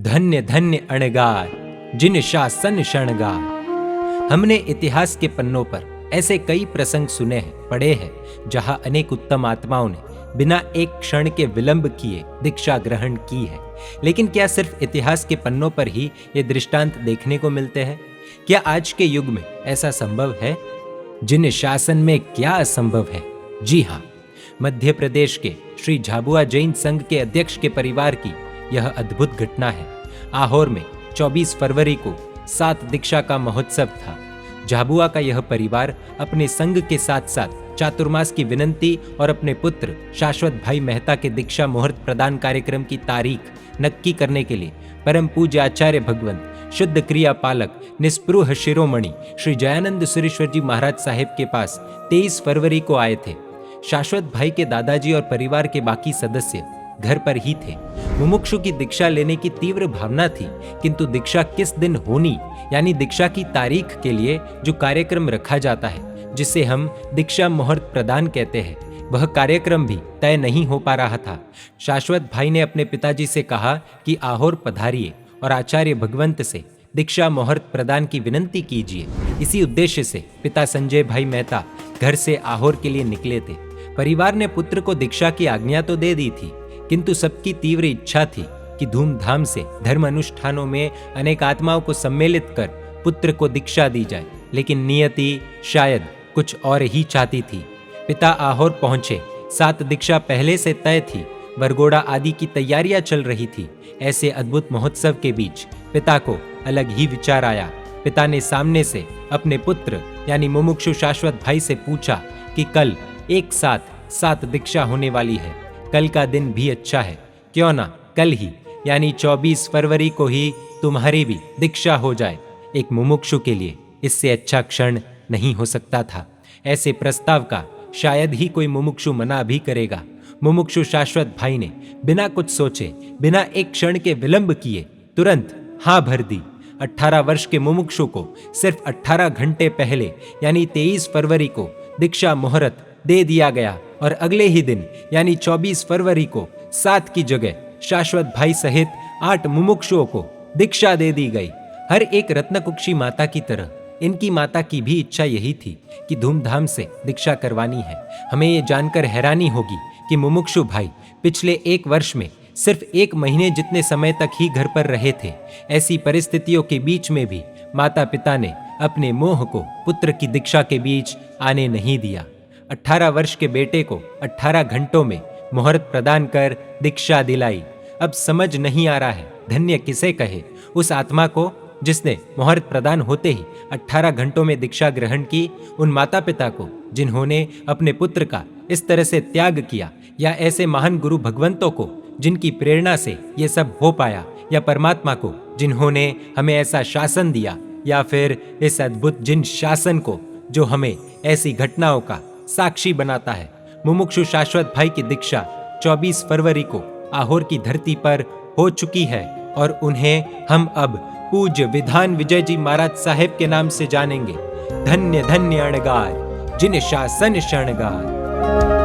धन्य धन्य अणगार जिन शासन शणगार। हमने इतिहास के पन्नों पर ऐसे कई प्रसंग सुने हैं, पढ़े हैं, जहां अनेक उत्तम आत्माओं ने बिना एक क्षण के विलंब किए दीक्षा ग्रहण की है। लेकिन क्या सिर्फ इतिहास के पन्नों पर ही ये दृष्टांत देखने को मिलते हैं? क्या आज के युग में ऐसा संभव है? जिन शासन में क्या असंभव है? जी हाँ, मध्य प्रदेश के श्री झाबुआ जैन संघ के अध्यक्ष के परिवार की यह अद्भुत घटना है। आहोर में 24 फरवरी को 7 दीक्षा का महोत्सव था। झाबुआ का यह परिवार अपने संघ के साथ साथ चातुर्मास की विनंती और अपने पुत्र शाश्वत भाई मेहता के दीक्षा मुहूर्त प्रदान कार्यक्रम की तारीख नक्की करने के लिए परम पूज्य आचार्य भगवंत शुद्ध क्रिया पालक निस्पृह शिरोमणि श्री जयानंद सुरेश्वर जी महाराज साहेब के पास 23 फरवरी को आए थे। शाश्वत भाई के दादाजी और परिवार के बाकी सदस्य घर पर ही थे। मुमुक्षु की दीक्षा लेने की तीव्र भावना थी, किंतु दीक्षा किस दिन होनी, यानी दीक्षा की तारीख के लिए जो कार्यक्रम रखा जाता है, जिसे हम दीक्षा मुहूर्त प्रदान कहते हैं, वह कार्यक्रम भी तय नहीं हो पा रहा था। शाश्वत भाई ने अपने पिताजी से कहा कि आहोर पधारिए और आचार्य भगवंत से दीक्षा मुहूर्त प्रदान की विनंती कीजिए। इसी उद्देश्य से पिता संजय भाई मेहता घर से आहोर के लिए निकले थे। परिवार ने पुत्र को दीक्षा की आज्ञा तो दे दी थी, किंतु सबकी तीव्र इच्छा थी कि धूमधाम से धर्म अनुष्ठानों में अनेक आत्माओं को सम्मिलित कर पुत्र को दीक्षा दी जाए। लेकिन नियति शायद कुछ और ही चाहती थी। पिता आहोर पहुंचे। 7 दीक्षा पहले से तय थी। वरघोड़ा आदि की तैयारियां चल रही थी। ऐसे अद्भुत महोत्सव के बीच पिता को अलग ही विचार आया। पिता ने सामने से अपने पुत्र यानी मुमुक्षु शाश्वत भाई से पूछा कि कल एक साथ 7 दीक्षा होने वाली है। कल का दिन भी अच्छा है, क्यों ना कल ही यानी 24 फरवरी को ही तुम्हारी भी दीक्षा हो जाए। एक मुमुक्षु के लिए इससे अच्छा क्षण नहीं हो सकता था। ऐसे प्रस्ताव का शायद ही कोई मुमुक्षु मना भी करेगा। मुमुक्षु शाश्वत भाई ने बिना कुछ सोचे, बिना एक क्षण के विलंब किए तुरंत हाँ भर दी। 18 वर्ष के मुमुक्षु को सिर्फ 18 घंटे पहले यानी 23 फरवरी को दीक्षा मुहूर्त दे दिया गया और अगले ही दिन यानी 24 फरवरी को 7 की जगह शाश्वत भाई सहित 8 मुमुक्षुओं को दीक्षा दे दी गई। हर एक रत्नकुक्षी माता की तरह इनकी माता की भी इच्छा यही थी कि धूमधाम से दीक्षा करवानी है। हमें ये जानकर हैरानी होगी कि मुमुक्षु भाई पिछले 1 वर्ष में सिर्फ 1 महीने जितने समय तक ही घर पर रहे थे। ऐसी परिस्थितियों के बीच में भी माता पिता ने अपने मोह को पुत्र की दीक्षा के बीच आने नहीं दिया। 18 वर्ष के बेटे को 18 घंटों में मुहूर्त प्रदान कर दीक्षा दिलाई। अब समझ नहीं आ रहा है धन्य किसे कहे, उस आत्मा को जिसने मुहूर्त प्रदान होते ही 18 घंटों में दीक्षा ग्रहण की, उन माता पिता को जिन्होंने अपने पुत्र का इस तरह से त्याग किया, या ऐसे महान गुरु भगवंतों को जिनकी प्रेरणा से ये सब हो पाया, या परमात्मा को जिन्होंने हमें ऐसा शासन दिया, या फिर इस अद्भुत जिन शासन को जो हमें ऐसी घटनाओं का साक्षी बनाता है। मुमुक्षु शाश्वत भाई की दीक्षा 24 फरवरी को आहोर की धरती पर हो चुकी है और उन्हें हम अब पूज्य विधान विजय जी महाराज साहेब के नाम से जानेंगे। धन्य धन्य अणगार जिन शासन शणगार।